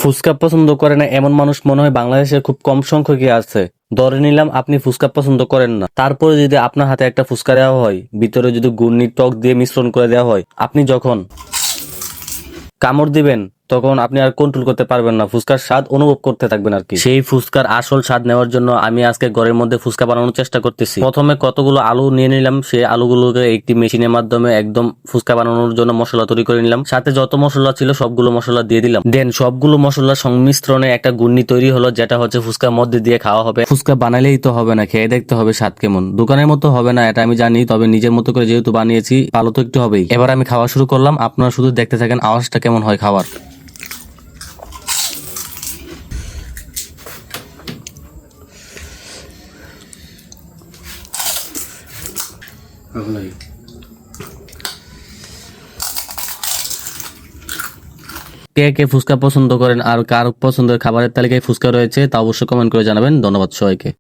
ফুচকা পছন্দ করে না এমন মানুষ মনে হয় বাংলাদেশে খুব কম সংখ্যকই আছে। ধরে নিলাম আপনি ফুচকা পছন্দ করেন না, তারপরে যদি আপনার হাতে একটা ফুচকা দেওয়া হয়, ভিতরে যদি গুড়নি টক দিয়ে মিশ্রণ করে দেওয়া হয়, আপনি যখন কামড় দিবেন তখন আপনি আর কন্ট্রোল করতে পারবেন না, ফুচকার স্বাদ অনুভব করতে থাকবেন আর কি। সেই ফুচকার আসল স্বাদ নেওয়ার জন্য আমি আজকে ঘরের মধ্যে ফুচকা বানানোর চেষ্টা করতেছি। প্রথমে কতগুলো আলু নিয়ে নিলাম, সেই আলুগুলোকে একটি মেশিনের মাধ্যমে একদম ফুচকা বানানোর জন্য মশলা তৈরি করে নিলাম। সাথে যত মশলা ছিল সবগুলো মশলা দিয়ে দিলাম। দেন সবগুলো মশলার সংমিশ্রণে একটা গুন্নি তৈরি হলো, যেটা হচ্ছে ফুচকার মধ্যে দিয়ে খাওয়া হবে। ফুচকা বানালেই তো হবে না, খেয়ে দেখতে হবে স্বাদ কেমন। দোকানের মতো হবে না এটা আমি জানি, তবে নিজের মতো করে যেহেতু বানিয়েছি ভালো তো একটু হবেই। এবার আমি খাওয়া শুরু করলাম, আপনারা শুধু দেখতে থাকেন আওয়াজটা কেমন হয় খাওয়ার। কে কে ফুচকা পছন্দ করেন আর কার পছন্দের খাবারের তালিকায় ফুচকা রয়েছে তা অবশ্যই কমেন্ট করে জানাবেন। ধন্যবাদ সবাইকে।